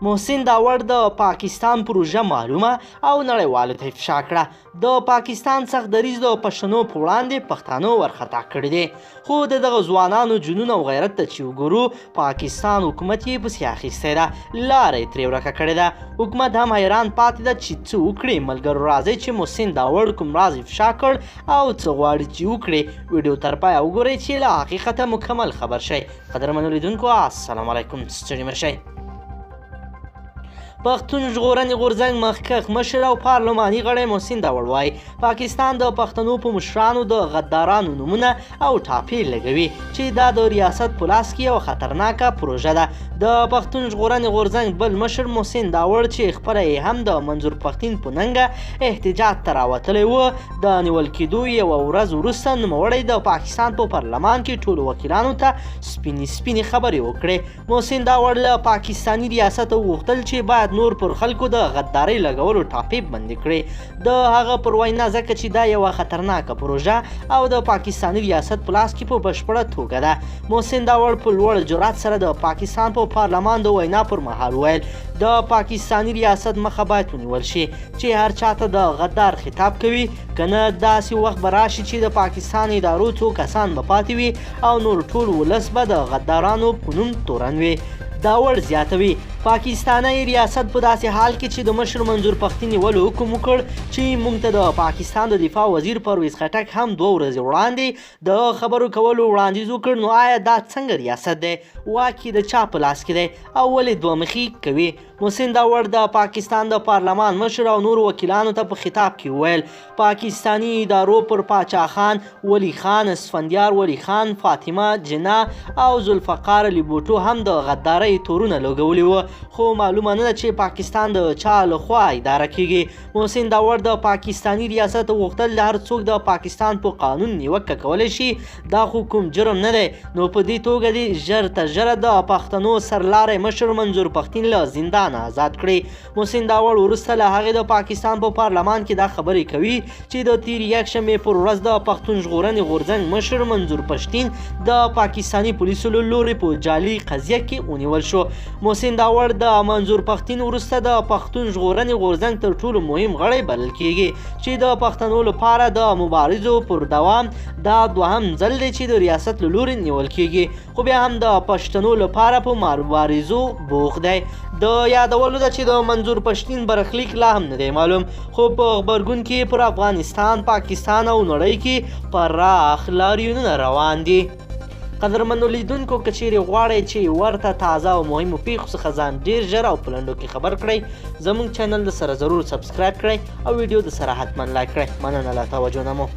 محسن داوړ د پاکستان پروژه معلومه او نړیوالو ته افشا کړه. د پاکستان سخت دریځ د پښتنو په وړاندې پښتانه وارخطا کړي دي، خو د دغه ځوانانو جنون او غیرت ته چې وګورو پاکستان حکومت یې پسې اخیستی ده، لاره یې ترې ورکه کړې ده. حکومت هم حیران پاتې ده چې څه وکړي. ملګرو راځئ چې محسن داوړ کوم راز افشا کړ او څه غواړي چې وکړي. ویډیو تر پایه وګورئ چې له حقیقته مکمل خبر شئ. قدرمنو لیدونکو السلام علیکم، ستړي مه شئ. پښتون ژغورنې غورځنګ مخکښ مشر او پارلماني غړی محسن داوړ وایي پاکستان د پښتنو په مشرانو د غدارانو نومونه او ټاپې لګوي چې دا د ریاست په لاس کې یو خطرناکه پروژه ده. د پښتون ژغورنې غورځنګ بل مشر محسن داوړ چې خپله یې هم د منظور پښتین په ننګه احتجاج ته راوتلی و، د نیول کېدو یوه ورځ وروسته نوموړی د پاکستان په پارلمان کې ټولو وکیلانو ته سپینې خبرې وکړې. محسن داوړ له پاکستاني ریاست وغوښتل چې باید نور پر خلکو د غدارۍ لګولو ټاپې بندې کړي. د هغه پر وینا ځکه چې دا یوه خطرناکه پروژه او د پاکستاني ریاست په لاس کې په بشپړه توګه ده. محسن داوړ په لوړ جرأت سره د پاکستان په پارلمان د وینا پر مهال ویل د پاکستاني ریاست مخه باید ونیول شي چې هر چاته د غدار خطاب کوي، کنه داسې وخت به راشي چې د پاکستان ادارو څو کسان به پاتې وي او نور ټول ولس به د غدارانو په نوم تورن وي. داوړ زیاتوي پاکستاني ریاست په داسې حال کې چې د مشر منظور پښتین نیولو حکم وکړ چې موږ ته د پاکستان د دفاع وزیر پرویز خټک هم 2 ورځې وړاندې د خبرو کولو وړاندیز وکړ. نو آیا دا څنګه ریاست دی؟ واک یې د چا په لاس کې دی او ولې دوه مخي کوي؟ محسن داوړ د پاکستان د پارلمان مشر او نور وکیلانو ته په خطاب کې وویل پاکستاني ادارو پر پاچا خان، ولی خان، اسفندیار ولی خان، فاطمه جناح او ذوالفقار علی بوټو هم د غدارۍ تورونه لګولي وو، خو معلومه نه ده چې پاکستان د چا لخوا اداره کیږي. محسن داوړ د پاکستاني ریاست غوښتل هر څوک د پاکستان په قانون نیوکه کولی شي، دا خو کوم جرم نه دی. نو په دې توګه دې ژر تر ژره د پښتنو سرلاری مشر منظور پښتین له زندان آزاد کړي. محسن داوړ وروسته له هغې د پاکستان په پارلمان کې دا خبرې کوي چې د تیر یکشنبې پر ورځ د پښتون ژغورنې غورځنګ مشر منظور پښتین د پاکستاني پولیسو له لورې په جعلي قضیه کې ونیول شو. محسن داوړ د منظور پښتین وروسته د پښتون ژغورنې غورځنګ تر ټولو مهم غړی بلل کیږي چې د پښتنو لپاره د مبارزو پر دوام دا دوهم ځل دی چې د ریاست له لورې نیول کیږي، خو بیا هم د پښتنو لپاره په مبارزو بوخت دی. د یادولو ده چې د منظور پښتین برخلیک لا هم نه دی معلوم، خو په غبرګون کې پر افغانستان، پاکستان او نړۍ کې پراخ لاریونونه روان دي. قدرمنو لیدونکو که چیرې غواړئ چې ورته تازه او مهمو پیښو څخه ځان ډیر ژر او په لنډو کې خبر کړئ، زموږ چینل د سره ضرور سبسکرایب کړئ او ویډیو د سره حتما لایک کړئ. مننه له توجه نه مو.